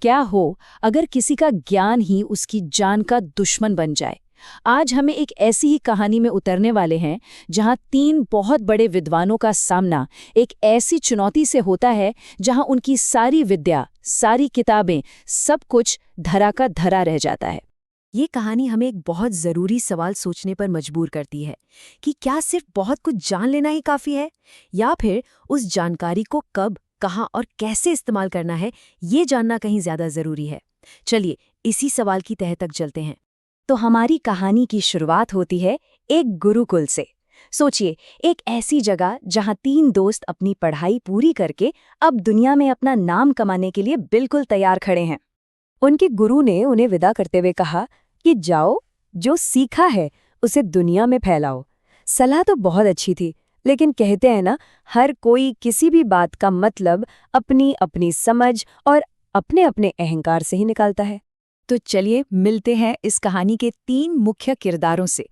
क्या हो अगर किसी का ज्ञान ही उसकी जान का दुश्मन बन जाए। आज हमें एक ऐसी ही कहानी में उतरने वाले हैं जहां 3 बहुत बड़े विद्वानों का सामना एक ऐसी चुनौती से होता है जहां उनकी सारी विद्या, सारी किताबें, सब कुछ धरा का धरा रह जाता है। ये कहानी हमें एक बहुत ज़रूरी सवाल सोचने पर मजबूर करती है कि क्या सिर्फ बहुत कुछ जान लेना ही काफ़ी है, या फिर उस जानकारी को कब, कहाँ और कैसे इस्तेमाल करना है, ये जानना कहीं ज़्यादा ज़रूरी है। चलिए इसी सवाल की तह तक चलते हैं। तो हमारी कहानी की शुरुआत होती है एक गुरुकुल से। सोचिए, एक ऐसी जगह जहां 3 दोस्त अपनी पढ़ाई पूरी करके अब दुनिया में अपना नाम कमाने के लिए बिल्कुल तैयार खड़े हैं। उनके गुरु ने उन्हें विदा करते हुए कहा कि जाओ, जो सीखा है उसे दुनिया में फैलाओ। सलाह तो बहुत अच्छी थी, लेकिन कहते हैं ना, हर कोई किसी भी बात का मतलब अपनी अपनी समझ और अपने अपने अहंकार से ही निकालता है। तो चलिए मिलते हैं इस कहानी के 3 मुख्य किरदारों से।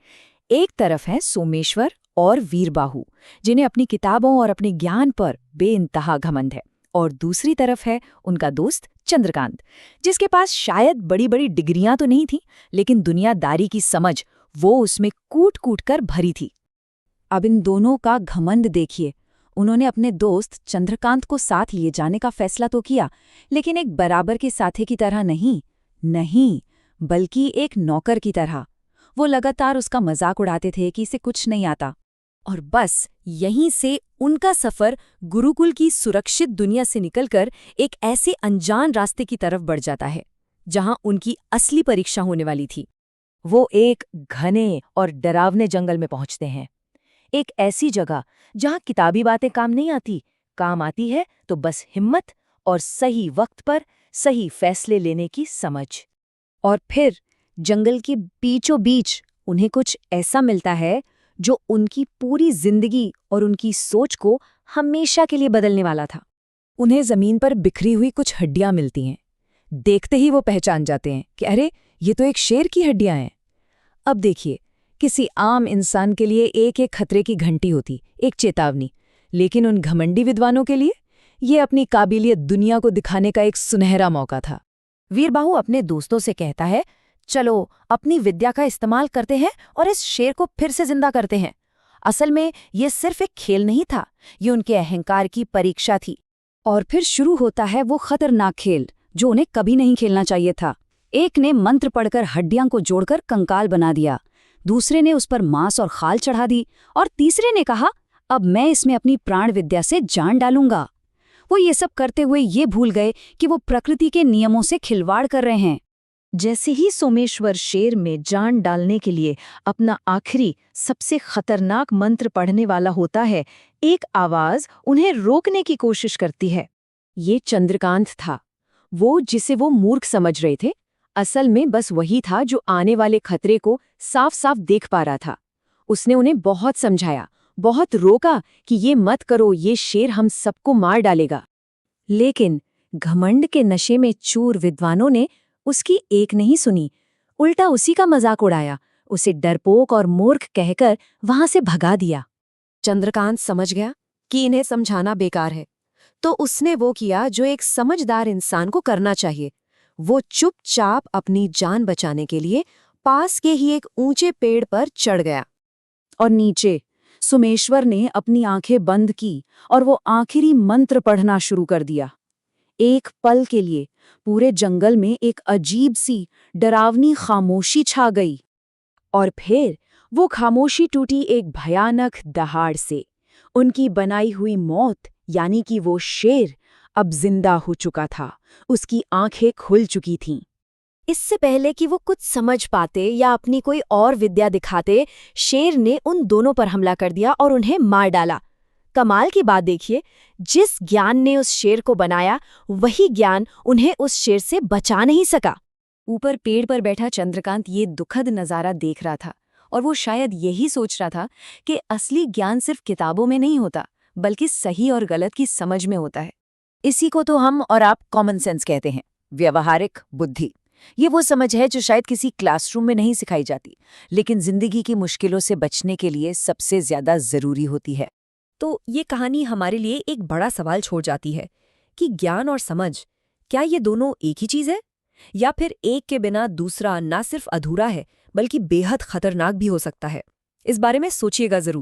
एक तरफ है सोमेश्वर और वीरबाहु, जिन्हें अपनी किताबों और अपने ज्ञान पर बेइंतहा घमंड है। और दूसरी तरफ है उनका दोस्त चंद्रकांत, जिसके पास शायद बड़ी बड़ी डिग्रियां तो नहीं थीं, लेकिन दुनियादारी की समझ वो उसमें कूट कूट कर भरी थी। अब इन दोनों का घमंड देखिए। उन्होंने अपने दोस्त चंद्रकांत को साथ लिए जाने का फैसला तो किया, लेकिन एक बराबर के साथी की तरह नहीं, बल्कि एक नौकर की तरह। वो लगातार उसका मजाक उड़ाते थे कि इसे कुछ नहीं आता। और बस यहीं से उनका सफर गुरुकुल की सुरक्षित दुनिया से निकलकर एक ऐसे अनजान रास्ते की तरफ बढ़ जाता है जहां उनकी असली परीक्षा होने वाली थी। वो एक घने और डरावने जंगल में पहुंचते हैं। एक ऐसी जगह जहां किताबी बातें काम नहीं आती, काम आती है तो बस हिम्मत और सही वक्त पर सही फैसले लेने की समझ। और फिर जंगल के बीचों बीच उन्हें कुछ ऐसा मिलता है जो उनकी पूरी जिंदगी और उनकी सोच को हमेशा के लिए बदलने वाला था। उन्हें जमीन पर बिखरी हुई कुछ हड्डियां मिलती हैं। देखते ही वो पहचान जाते हैं कि अरे, ये तो एक शेर की हड्डियां हैं। अब देखिए, किसी आम इंसान के लिए एक एक खतरे की घंटी होती, एक चेतावनी, लेकिन उन घमंडी विद्वानों के लिए ये अपनी काबिलियत दुनिया को दिखाने का एक सुनहरा मौका था। वीरबाहु अपने दोस्तों से कहता है, चलो अपनी विद्या का इस्तेमाल करते हैं और इस शेर को फिर से जिंदा करते हैं। असल में ये सिर्फ एक खेल नहीं था, ये उनके अहंकार की परीक्षा थी। और फिर शुरू होता है वो खतरनाक खेल जो उन्हें कभी नहीं खेलना चाहिए था। एक ने मंत्र पढ़कर हड्डियां को जोड़कर कंकाल बना दिया, दूसरे ने उस पर मांस और खाल चढ़ा दी, और तीसरे ने कहा, अब मैं इसमें अपनी प्राण विद्या से जान डालूंगा। वो ये सब करते हुए ये भूल गए कि वो प्रकृति के नियमों से खिलवाड़ कर रहे हैं। जैसे ही सोमेश्वर शेर में जान डालने के लिए अपना आखिरी सबसे खतरनाक मंत्र पढ़ने वाला होता है, एक आवाज उन्हें रोकने की कोशिश करती है। ये चंद्रकांत था, वो जिसे वो मूर्ख समझ रहे थे। असल में बस वही था जो आने वाले खतरे को साफ साफ देख पा रहा था। उसने उन्हें बहुत समझाया, बहुत रोका कि ये मत करो, ये शेर हम सबको मार डालेगा। लेकिन घमंड के नशे में चूर विद्वानों ने उसकी एक नहीं सुनी, उल्टा उसी का मजाक उड़ाया, उसे डरपोक और मूर्ख कहकर वहां से भगा दिया। चंद्रकांत समझ गया कि इन्हें समझाना बेकार है, तो उसने वो किया जो एक समझदार इंसान को करना चाहिए। वो चुपचाप अपनी जान बचाने के लिए पास के ही एक ऊंचे पेड़ पर चढ़ गया। और नीचे सोमेश्वर ने अपनी आंखें बंद की और वो आखिरी मंत्र पढ़ना शुरू कर दिया। एक पल के लिए पूरे जंगल में एक अजीब सी डरावनी खामोशी छा गई, और फिर वो खामोशी टूटी एक भयानक दहाड़ से। उनकी बनाई हुई मौत, यानी कि वो शेर अब जिंदा हो चुका था, उसकी आंखें खुल चुकी थीं। इससे पहले कि वो कुछ समझ पाते या अपनी कोई और विद्या दिखाते, शेर ने उन दोनों पर हमला कर दिया और उन्हें मार डाला। कमाल की बात देखिए, जिस ज्ञान ने उस शेर को बनाया, वही ज्ञान उन्हें उस शेर से बचा नहीं सका। ऊपर पेड़ पर बैठा चंद्रकांत ये दुखद नज़ारा देख रहा था, और वो शायद यही सोच रहा था कि असली ज्ञान सिर्फ किताबों में नहीं होता, बल्कि सही और गलत की समझ में होता है। इसी को तो हम और आप कॉमन सेंस कहते हैं, व्यवहारिक बुद्धि। ये वो समझ है जो शायद किसी क्लासरूम में नहीं सिखाई जाती, लेकिन जिंदगी की मुश्किलों से बचने के लिए सबसे ज्यादा जरूरी होती है। तो ये कहानी हमारे लिए एक बड़ा सवाल छोड़ जाती है कि ज्ञान और समझ क्या ये दोनों एक ही चीज़ है, या फिर एक के बिना दूसरा ना सिर्फ अधूरा है बल्कि बेहद खतरनाक भी हो सकता है? इस बारे में सोचिएगा जरूर।